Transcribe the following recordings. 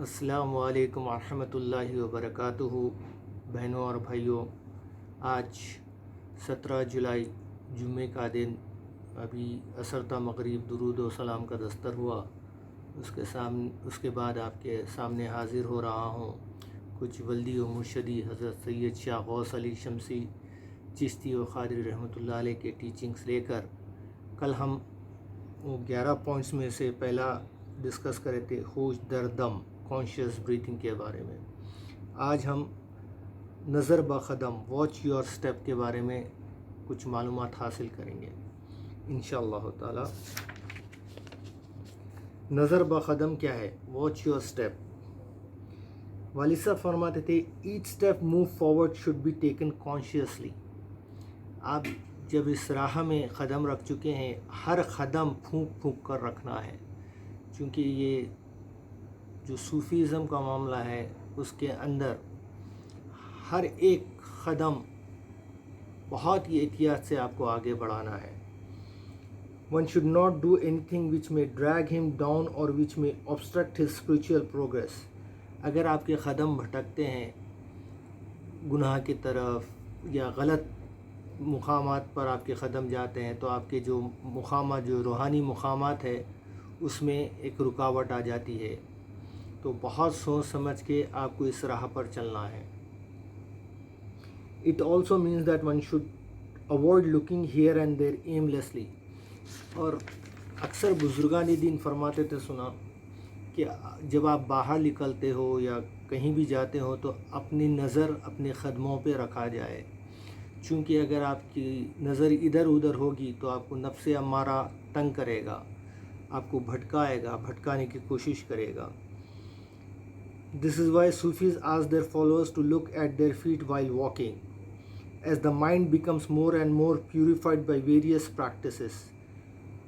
السلام علیکم ورحمۃ اللہ وبرکاتہ۔ بہنوں اور بھائیوں، آج 17 جولائی جمعے کا دن، ابھی عصر تا مغرب درود و سلام کا دستر ہوا۔ اس کے بعد آپ کے سامنے حاضر ہو رہا ہوں کچھ ولدی و مرشدی حضرت سید شاہ غوث علی شمسی چشتی و قادری رحمۃ اللہ علیہ کے ٹیچنگز لے کر۔ کل ہم 11 پوائنٹس میں سے پہلا ڈسکس کرے تھے ہوش در دم، کانشیس بریتھنگ کے بارے میں۔ آج ہم نظر بقدم، واچ یور سٹیپ کے بارے میں کچھ معلومات حاصل کریں گے انشاءاللہ تعالی۔ نظر بقدم کیا ہے؟ Watch your step. والد صاحب فرماتے تھے each step move forward should be taken consciously. آپ جب اس راہ میں قدم رکھ چکے ہیں، ہر قدم پھونک پھونک کر رکھنا ہے، چونکہ یہ جو صوفیزم کا معاملہ ہے اس کے اندر ہر ایک قدم بہت ہی احتیاط سے آپ کو آگے بڑھانا ہے۔ One should not do anything which may drag him down or which may obstruct his spiritual progress۔ اگر آپ کے قدم بھٹکتے ہیں گناہ کی طرف یا غلط مقامات پر آپ کے قدم جاتے ہیں، تو آپ کے جو مقامات، جو روحانی مقامات ہے، اس میں ایک رکاوٹ آ جاتی ہے۔ تو بہت سوچ سمجھ کے آپ کو اس راہ پر چلنا ہے۔ It also means that one should avoid looking here and there aimlessly۔ اور اکثر بزرگان دین فرماتے تھے، سنا کہ جب آپ باہر نکلتے ہو یا کہیں بھی جاتے ہو تو اپنی نظر اپنے قدموں پہ رکھا جائے، چونکہ اگر آپ کی نظر ادھر ادھر ہوگی تو آپ کو نفس امارہ تنگ کرے گا، آپ کو بھٹکائے گا، بھٹکانے کی کوشش کرے گا۔ This is why Sufis ask their followers to look at their feet while walking, as the mind becomes more and more purified by various practices۔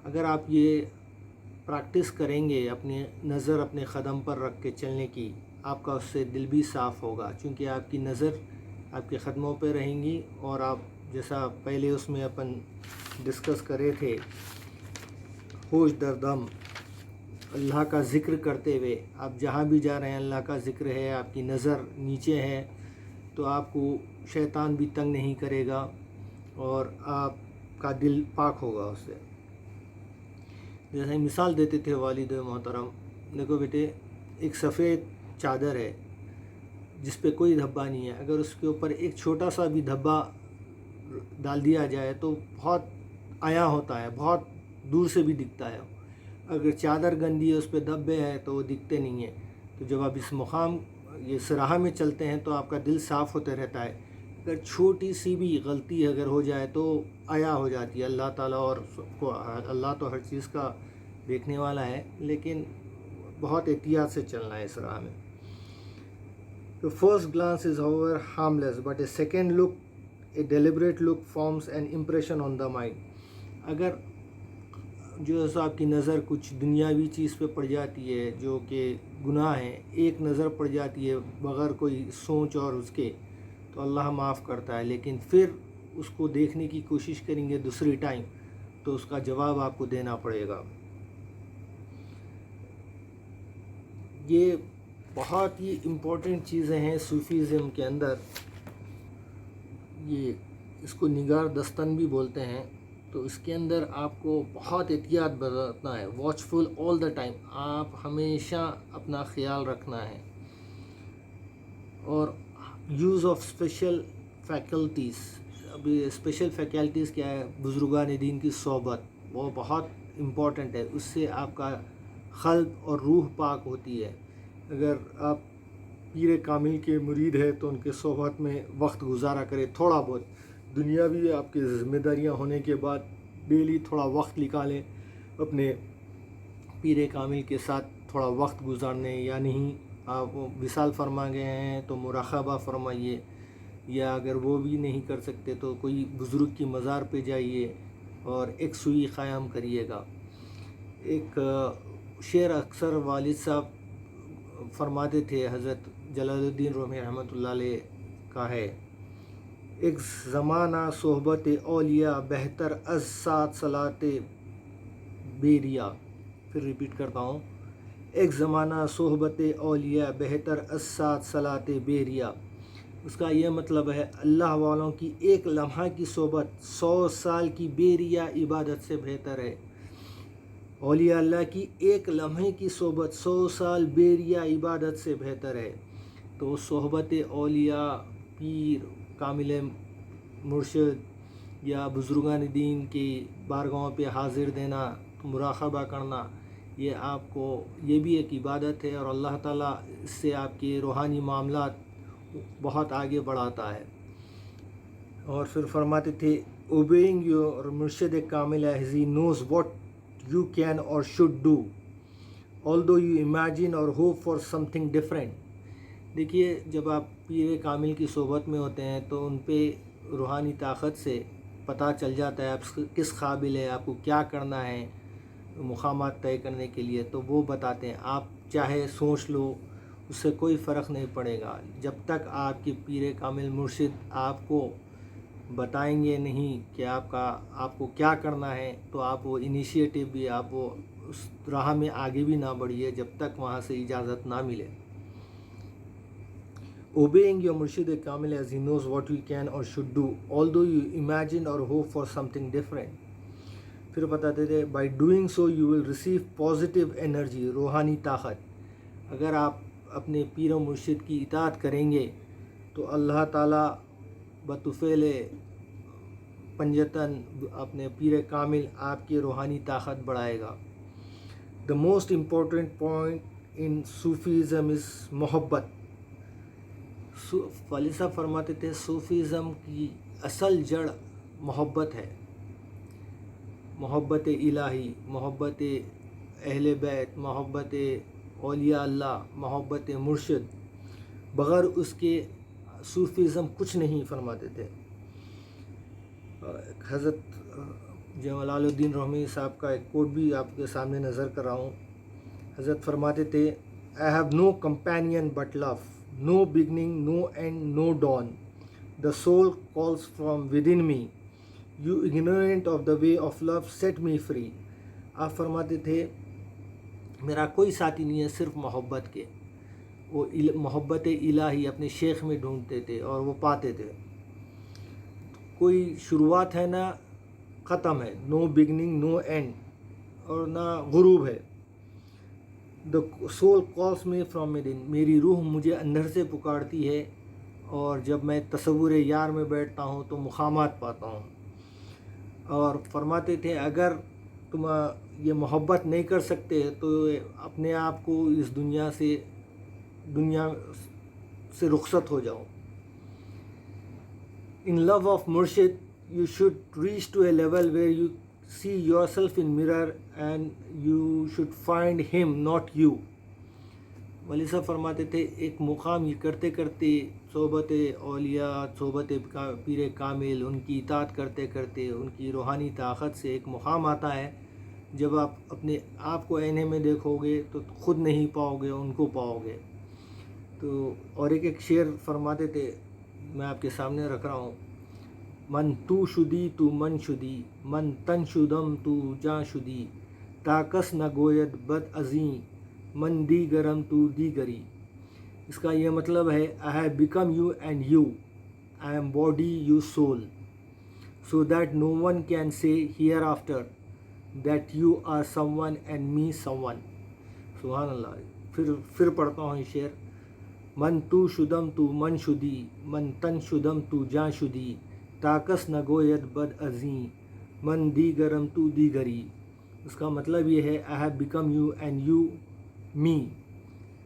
اگر آپ یہ پریکٹس کریں گے، اپنی نظر اپنے قدم پر رکھ کے چلنے کی، آپ کا اس سے دل بھی صاف ہوگا، چونکہ آپ کی نظر آپ کے قدموں پہ رہیں گی، اور آپ جیسا پہلے اس میں اپن ڈسکس کرے تھے، ہوش در دم، اللہ کا ذکر کرتے ہوئے آپ جہاں بھی جا رہے ہیں اللہ کا ذکر ہے، آپ کی نظر نیچے ہے، تو آپ کو شیطان بھی تنگ نہیں کرے گا اور آپ کا دل پاک ہوگا اس سے۔ جیسے مثال دیتے تھے والد محترم، دیکھو بیٹے، ایک سفید چادر ہے جس پہ کوئی دھبا نہیں ہے، اگر اس کے اوپر ایک چھوٹا سا بھی دھبا ڈال دیا جائے تو بہت عیاں ہوتا ہے، بہت دور سے بھی دکھتا ہے۔ اگر چادر گندی ہے، اس پہ دھبے ہیں تو وہ دکھتے نہیں ہیں۔ تو جب آپ اس مقام، اس راہ میں چلتے ہیں تو آپ کا دل صاف ہوتے رہتا ہے۔ اگر چھوٹی سی بھی غلطی اگر ہو جائے تو عیاں ہو جاتی ہے۔ اللہ تعالیٰ اور اللہ تو ہر چیز کا دیکھنے والا ہے، لیکن بہت احتیاط سے چلنا ہے اس راہ میں۔ The first glance is however harmless, but a second look, a deliberate look forms an impression on the mind۔ اگر جو ہے آپ کی نظر کچھ دنیاوی چیز پہ پڑ جاتی ہے جو کہ گناہ ہے، ایک نظر پڑ جاتی ہے بغیر کوئی سوچ اور اس کے، تو اللہ معاف کرتا ہے، لیکن پھر اس کو دیکھنے کی کوشش کریں گے دوسری ٹائم تو اس کا جواب آپ کو دینا پڑے گا۔ یہ بہت ہی امپورٹنٹ چیزیں ہیں صوفیزم کے اندر، یہ اس کو نگار دستن بھی بولتے ہیں۔ تو اس کے اندر آپ کو بہت احتیاط برتنا ہے، واچفل آل دا ٹائم، آپ ہمیشہ اپنا خیال رکھنا ہے۔ اور یوز آف اسپیشل فیکلٹیز، ابھی اسپیشل فیکلٹیز کیا ہے؟ بزرگان دین کی صحبت، وہ بہت امپورٹنٹ ہے، اس سے آپ کا قلب اور روح پاک ہوتی ہے۔ اگر آپ پیر کامل کے مرید ہے تو ان کے صحبت میں وقت گزارا کرے، تھوڑا بہت دنیاوی آپ کی ذمہ داریاں ہونے کے بعد ڈیلی تھوڑا وقت نکالیں اپنے پیر کامل کے ساتھ تھوڑا وقت گزارنے، یا نہیں آپ وصال فرما گئے ہیں تو مراقبہ فرمائیے، یا اگر وہ بھی نہیں کر سکتے تو کوئی بزرگ کی مزار پہ جائیے اور ایک سوئی قائم کریے گا۔ ایک شعر اکثر والد صاحب فرماتے تھے، حضرت جلال الدین رومی رحمۃ اللہ علیہ کا ہے، ایک زمانہ صحبت اولیاء بہتر از 7 صلات بیریا۔ پھر ریپیٹ کرتا ہوں، ایک زمانہ صحبت اولیاء بہتر اسات صلات بیریا. اس کا یہ مطلب ہے اللہ والوں کی ایک لمحہ کی صحبت 100 سال کی بیریا عبادت سے بہتر ہے. اولیاء اللہ کی ایک لمحے کی صحبت 100 سال بیریا عبادت سے بہتر ہے. تو صحبت اولیاء، پیر، کامل مرشد یا بزرگان دین کی بارگاہوں پہ حاضر دینا، مراقبہ کرنا، یہ آپ کو یہ بھی ایک عبادت ہے، اور اللہ تعالیٰ اس سے آپ کے روحانی معاملات بہت آگے بڑھاتا ہے. اور پھر فرماتے تھے obeying your مرشد کامل as he knows what you can or should do although you imagine or hope for something different. دیکھیے، جب آپ پیر کامل کی صحبت میں ہوتے ہیں تو ان پہ روحانی طاقت سے پتہ چل جاتا ہے آپ کس قابل ہے، آپ کو کیا کرنا ہے مقامات طے کرنے کے لیے. تو وہ بتاتے ہیں آپ چاہے سوچ لو، اس سے کوئی فرق نہیں پڑے گا جب تک آپ کے پیر کامل مرشد آپ کو بتائیں گے نہیں کہ آپ کو کیا کرنا ہے. تو آپ وہ انیشیٹو بھی، آپ وہ اس راہ میں آگے بھی نہ بڑھیے جب تک وہاں سے اجازت نہ ملے. obeying your مرشد کامل as he knows what you can or should do although you imagine or hope for something different. پھر بتاتے تھے by doing so you will receive positive energy، روحانی طاقت. اگر آپ اپنے پیر و مرشد کی اطاعت کریں گے تو اللہ تعالیٰ بطفیل پنجتن اپنے پیر کامل آپ کی روحانی طاقت بڑھائے گا. The most important point in Sufism is محبت. والد صاحب فرماتے تھے صوفیزم کی اصل جڑ محبت ہے، محبت الہی، محبت اہل بیت، محبت اولیاء اللہ، محبت مرشد. بغیر اس کے صوفیزم کچھ نہیں. فرماتے تھے حضرت جلال الدین رومی صاحب کا ایک کوٹ بھی آپ کے سامنے نظر کر رہا ہوں. حضرت فرماتے تھے I have no companion but love, no beginning, no end, no dawn. The soul calls from within me. You ignorant of the way of love, set me free. آپ فرماتے تھے میرا کوئی ساتھی نہیں ہے صرف محبت کے. وہ محبت الہی اپنے شیخ میں ڈھونڈتے تھے اور وہ پاتے تھے. کوئی شروعات ہے نہ ختم ہے، نو بگننگ نو اینڈ، اور نہ غروب ہے. The soul calls me from within. میری روح مجھے اندر سے پکارتی ہے، اور جب میں تصور یار میں بیٹھتا ہوں تو مقامات پاتا ہوں. اور فرماتے تھے اگر تم یہ محبت نہیں کر سکتے تو اپنے آپ کو اس دنیا سے رخصت ہو جاؤ. In love of Murshid, you should reach to a level where you see yourself in mirror and you should find him, not you. ولی صاحب فرماتے تھے ایک مقام یہ کرتے کرتے صحبت اولیاء، صحبت پیر کامل، ان کی اطاعت کرتے کرتے ان کی روحانی طاقت سے ایک مقام آتا ہے جب آپ اپنے آپ کو آئینے میں دیکھو گے تو خود نہیں پاؤ گے، ان کو پاؤ گے. تو اور ایک شعر فرماتے تھے، میں آپ کے سامنے رکھ رہا ہوں. من تو شدی تو من شدی، من تن شدم تو جاں شدی، تاکس نہ گوید بد ازیں، من دیگرم تو دیگری. اس کا یہ مطلب ہے I have become you and you, I am body, you soul, so that no one can say hereafter that you are someone and me someone. سبحان اللہ. پھر پڑھتا ہوں یہ شعر. من تو شدم تو من شدی، من تن شدم تو جاں شدی، تاکس نہ گوید بد ازیں، من دیگرم تو دیگری. اس کا مطلب یہ ہے I have become you and you me,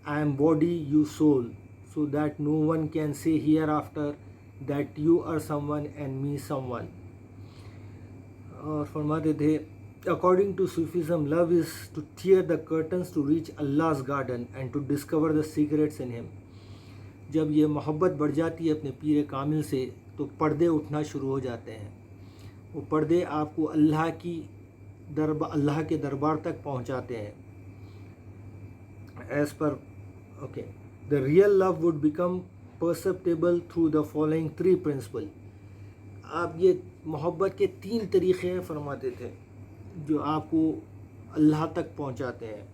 I am body, you soul, so that no one can say hereafter that you are someone and me someone. اور فرماتے تھے according to Sufism, love is to tear the curtains to reach Allah's garden and to discover the secrets in him. جب یہ محبت بڑھ جاتی ہے اپنے پیر کامل سے تو پردے اٹھنا شروع ہو جاتے ہیں. وہ پردے آپ کو اللہ کے دربار تک پہنچاتے ہیں. As per the real love would become perceptible through the following 3 principles. آپ یہ محبت کے 3 طریقے فرماتے تھے جو آپ کو اللہ تک پہنچاتے ہیں.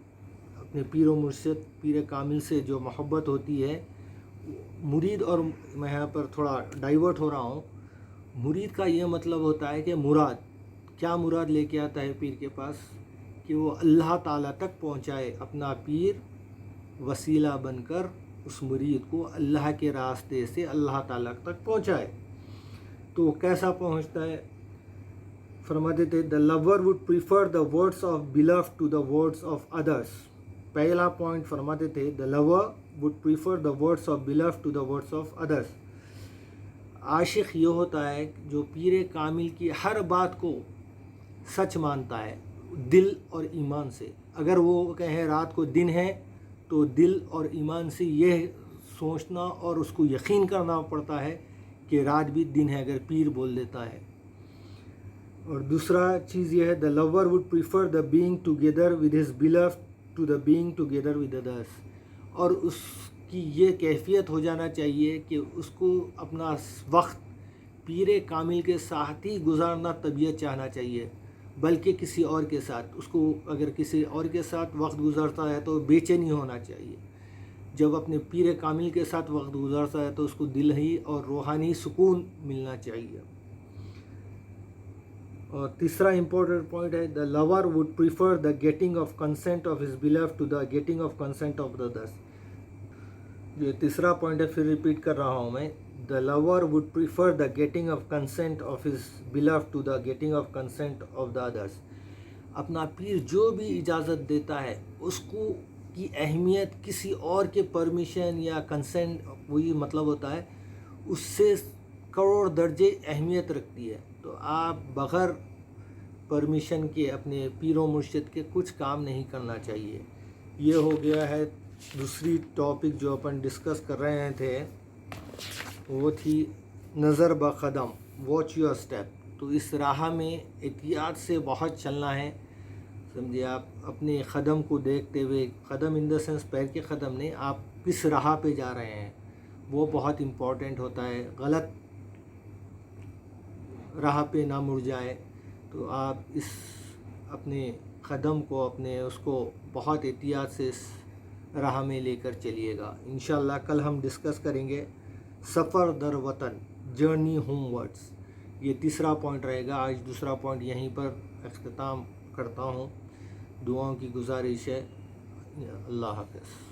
اپنے پیر و مرشد پیر کامل سے جو محبت ہوتی ہے، مرید، اور میں یہاں پر تھوڑا ڈائیورٹ ہو رہا ہوں، مرید کا یہ مطلب ہوتا ہے کہ مراد کیا مراد لے کے آتا ہے پیر کے پاس، کہ وہ اللہ تعالیٰ تک پہنچائے، اپنا پیر وسیلہ بن کر اس مرید کو اللہ کے راستے سے اللہ تعالیٰ تک پہنچائے۔ تو وہ کیسا پہنچتا ہے؟ فرماتے تھے the lover would prefer the words of beloved to the words of others۔ پہلا پوائنٹ فرماتے تھے the lover would prefer the words of beloved to the words of others۔ عاشق یہ ہوتا ہے جو پیر کامل کی ہر بات کو سچ مانتا ہے دل اور ایمان سے۔ اگر وہ کہیں رات کو دن ہے تو دل اور ایمان سے یہ سوچنا اور اس کو یقین کرنا پڑتا ہے کہ رات بھی دن ہے اگر پیر بول دیتا ہے۔ اور دوسرا چیز یہ ہے the lover would prefer the being together with his beloved to the being together with others۔ اور اس کی یہ کیفیت ہو جانا چاہیے کہ اس کو اپنا وقت پیر کامل کے ساتھ ہی گزارنا طبیعت چاہنا چاہیے، بلکہ کسی اور کے ساتھ۔ اس کو اگر کسی اور کے ساتھ وقت گزارتا ہے تو بے چینی ہونا چاہیے۔ جب اپنے پیر کامل کے ساتھ وقت گزارتا ہے تو اس کو دلہی اور روحانی سکون ملنا چاہیے۔ اور تیسرا امپورٹنٹ پوائنٹ ہے the lover would prefer the getting of consent of his beloved to the getting of consent of the others۔ یہ تیسرا پوائنٹ ہے، پھر ریپیٹ کر رہا ہوں میں، the lover would prefer the getting of consent of his beloved to the getting of consent of the others۔ اپنا پیر جو بھی اجازت دیتا ہے اس کو کی اہمیت کسی اور کے پرمیشن یا کنسنٹ، وہی مطلب ہوتا ہے، اس سے کروڑ درجے اہمیت رکھتی ہے۔ تو آپ بغیر پرمیشن کے اپنے پیر و مرشد کے کچھ کام نہیں کرنا چاہیے۔ یہ ہو گیا ہے دوسری ٹاپک جو اپن ڈسکس کر رہے تھے، وہ تھی نظر بقدم، واچ یور اسٹیپ۔ تو اس راہ میں احتیاط سے بہت چلنا ہے، سمجھے؟ آپ اپنے قدم کو دیکھتے ہوئے، قدم ان دا سینس پیر کے قدم نہیں، آپ کس راہ پہ جا رہے ہیں وہ بہت امپورٹنٹ ہوتا ہے، غلط راہ پہ نہ مڑ جائے۔ تو آپ اس اپنے قدم کو، اپنے اس کو بہت احتیاط سے اس راہ میں لے کر چلیے گا۔ انشاءاللہ کل ہم ڈسکس کریں گے سفر در وطن، جرنی ہوم ورڈز۔ یہ تیسرا پوائنٹ رہے گا۔ آج دوسرا پوائنٹ یہیں پر اختتام کرتا ہوں۔ دعاؤں کی گزارش ہے۔ اللہ حافظ۔